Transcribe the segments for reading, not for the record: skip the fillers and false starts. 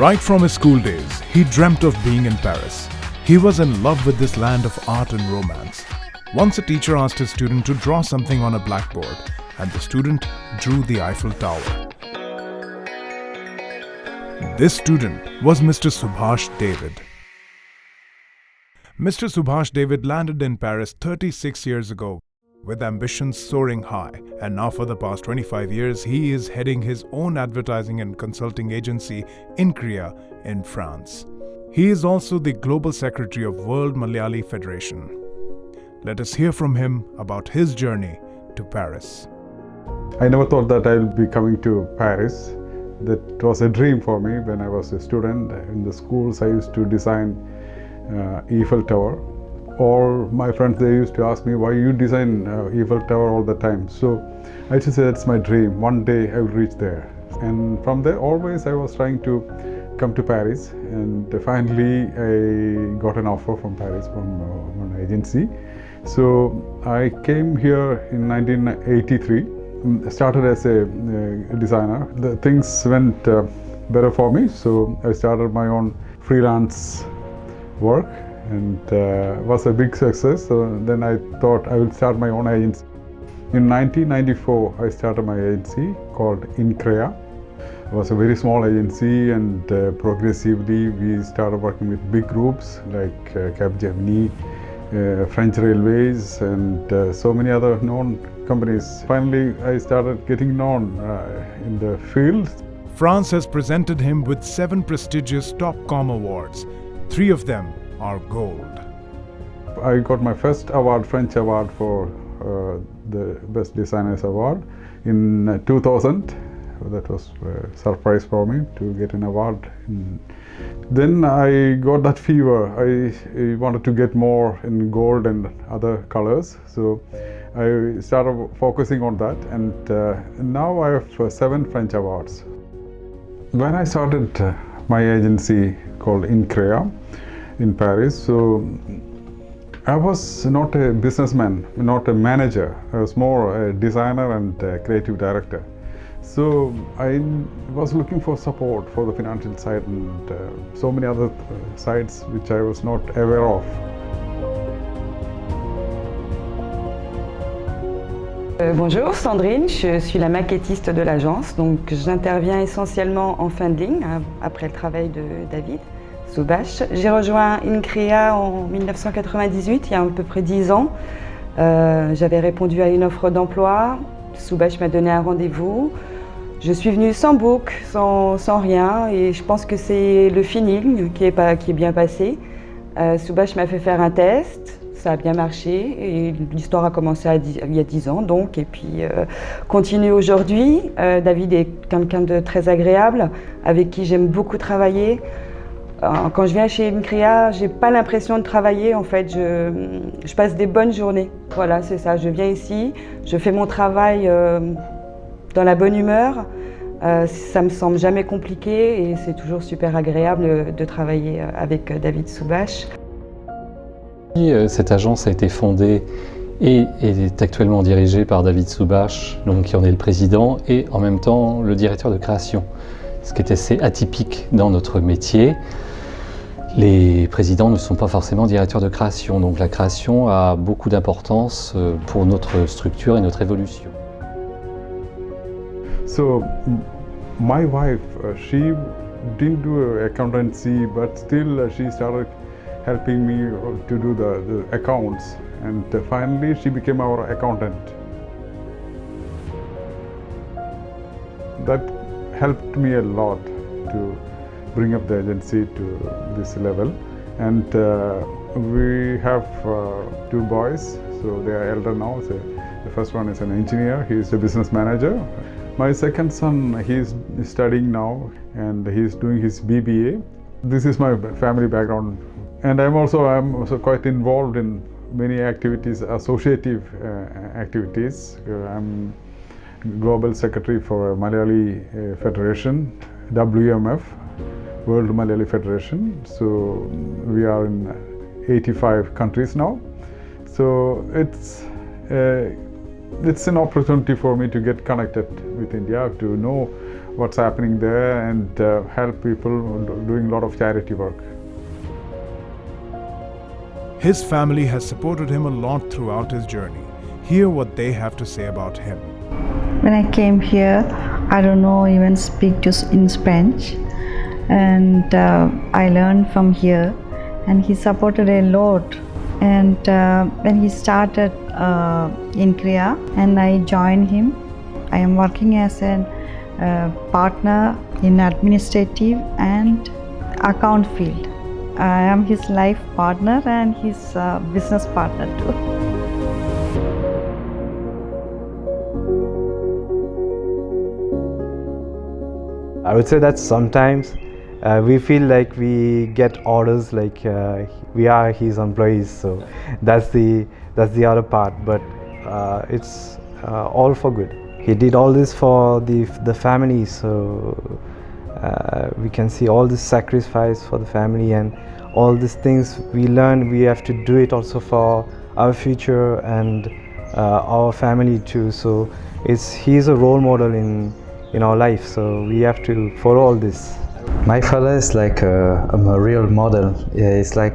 Right from his school days, he dreamt of being in Paris. He was in love with this land of art and romance. Once a teacher asked his student to draw something on a blackboard, and the student drew the Eiffel Tower. This student was Mr. Subhash David. Mr. Subhash David landed in Paris 36 years ago with ambitions soaring high, and now for the past 25 years he is heading his own advertising and consulting agency INCREA in France. He is also the Global Secretary of World Malayali Federation. Let us hear from him about his journey to Paris. I never thought that I will be coming to Paris. That was a dream for me when I was a student. In the schools I used to design Eiffel Tower. All my friends, they used to ask me, why you design Eiffel Tower all the time? So I just said, that's my dream. One day I will reach there. And from there, always I was trying to come to Paris. And finally, I got an offer from Paris from one agency. So I came here in 1983. Started as a designer. The things went better for me. So I started my own freelance work. And was a big success. So then I thought I will start my own agency. In 1994, I started my agency called INCREA. It was a very small agency, and progressively we started working with big groups like Capgemini, French Railways, and so many other known companies. Finally, I started getting known in the field. France has presented him with 7 prestigious Topcom awards. 3 of them are gold. I got my first award, French award for the Best Designers Award in 2000. That was a surprise for me to get an award. Then I got that fever. I wanted to get more in gold and other colors. So I started focusing on that, and now I have 7 French awards. When I started my agency called INCREA in Paris, so I was not a businessman, not a manager. I was more a designer and a creative director. So I was looking for support for the financial side and so many other sides which I was not aware of. Bonjour, Sandrine, je suis la maquettiste de l'agence, donc j'interviens essentiellement en fin de ligne, après le travail de David Subhash. J'ai rejoint INCREA en 1998, il y a à peu près 10 ans. J'avais répondu à une offre d'emploi, Subhash m'a donné un rendez-vous. Je suis venue sans book, sans rien, et je pense que c'est le feeling qui est bien passé. Subhash m'a fait faire un test. Ça a bien marché et l'histoire a commencé il y a 10 ans donc, et puis continue aujourd'hui. David est quelqu'un de très agréable avec qui j'aime beaucoup travailler. Quand je viens chez INCREA, j'ai pas l'impression de travailler en fait, je passe des bonnes journées. Voilà, c'est ça, je viens ici, je fais mon travail dans la bonne humeur. Ça me semble jamais compliqué et c'est toujours super agréable de travailler avec David Subhash. Cette agence a été fondée et est actuellement dirigée par David Subhash, donc qui en est le président et en même temps le directeur de création, ce qui est assez atypique dans notre métier. Les présidents ne sont pas forcément directeurs de création, donc la création a beaucoup d'importance pour notre structure et notre évolution. So, my wife, she didn't do accountancy, but still she started helping me to do the accounts, and finally she became our accountant. That helped me a lot to bring up the agency to this level, and we have 2 boys, so they are elder now. So the first one is an engineer, he is a business manager. My second son, he is studying now and he is doing his BBA. This is my family background. And I'm also quite involved in many activities, associative activities. I'm Global Secretary for Malayali Federation, WMF, World Malayali Federation. So we are in 85 countries now. So it's It's an opportunity for me to get connected with India, to know what's happening there and help people doing a lot of charity work. His family has supported him a lot throughout his journey. Hear what they have to say about him. When I came here, I don't know even speak in Spanish, and I learned from here, and he supported a lot. And when he started in Korea, and I joined him, I am working as a partner in administrative and account field. I am his life partner and his business partner too. I would say that sometimes we feel like we get orders like we are his employees, so that's the other part, but it's all for good. He did all this for the family, so we can see all this sacrifice for the family and all these things we learn. We have to do it also for our future and our family too. So he's a role model in our life. So we have to follow all this. My father is like a real model. It's like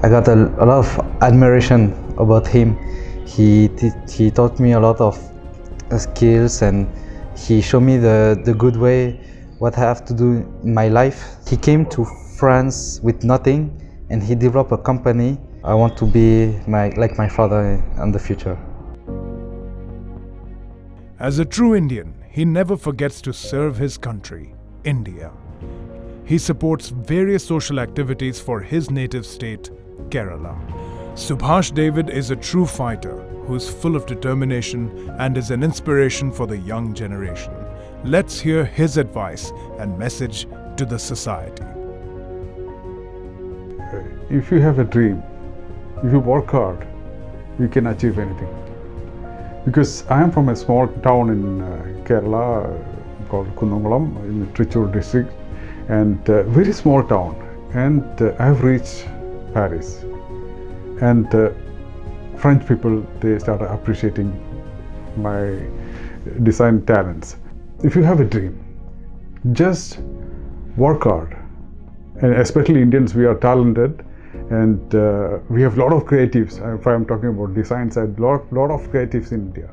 I got a lot of admiration about him. He taught me a lot of skills, and he showed me the good way what I have to do in my life. He came to France with nothing, and he developed a company. I want to be like my father in the future. As a true Indian, he never forgets to serve his country, India. He supports various social activities for his native state, Kerala. Subhash David is a true fighter who's full of determination and is an inspiration for the young generation. Let's hear his advice and message to the society. If you have a dream, if you work hard, you can achieve anything. Because I am from a small town in Kerala called Kundangulam in the Trichy district, and very small town, and I have reached Paris, and French people, they started appreciating my design talents. If you have a dream, just work hard, and especially Indians, we are talented, and we have a lot of creatives. If I'm talking about design side, lot of creatives in India.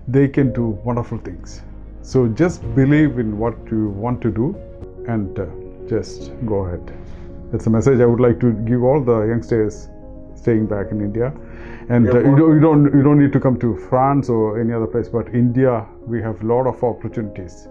They can do wonderful things. So just believe in what you want to do and just go ahead. That's a message I would like to give all the youngsters staying back in India. And you don't need to come to France or any other place, but India, we have a lot of opportunities.